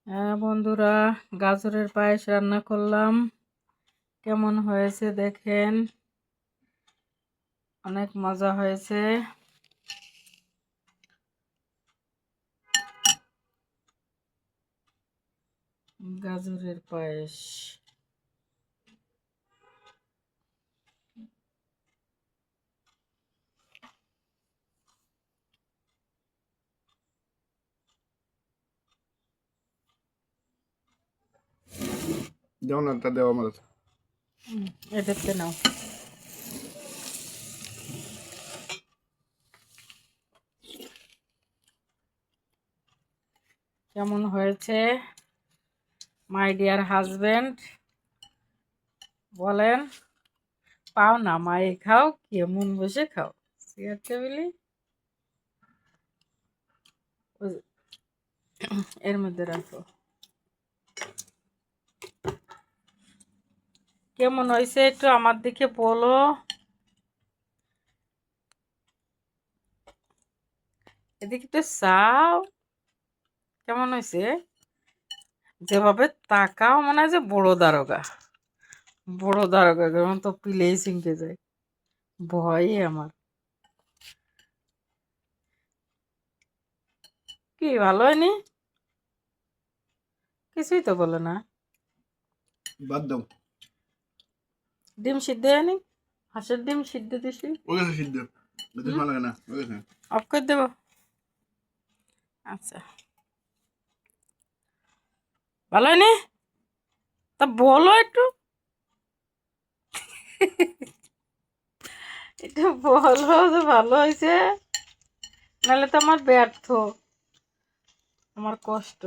হ্যাঁ বন্ধুরা, গাজরের পায়েস রান্না করলাম। কেমন হয়েছে দেখেন, অনেক মজা হয়েছে। গাজরের পায়েস যেমন একটা দেওয়া আমার এদেরকে নাও। কেমন হয়েছে মাই ডিয়ার হাজবেন্ড বলেন। পাও না মায়ে খাও, কেমন বসে খাও চেয়ার টেবিলে। এর মধ্যে রাখো। কেমন হয়েছে একটু আমার দিকে বলো। এদিকে তো চাও কেমন হয়েছে। যেভাবে তাকাও মনে হয় যে বড় দারোগা কেমন তো পিলেই চিনকে যায়। ভয়ে আমার। কি ভালো হয়নি? কিছুই তো বলে না। বাদ দাও। ডিম সিদ্ধ হয়নি? হাঁসের ডিম সিদ্ধ দিছি। ওই গেছে সিদ্ধ, এতে ভালো লাগে না, ওই গেছে। অফ করে দেবো। আচ্ছা, ভালো হয়নি? তা বলো একটু। এটা বলো যে ভালো হয়েছে, নাহলে তো আমার ব্যর্থ, আমার কষ্ট।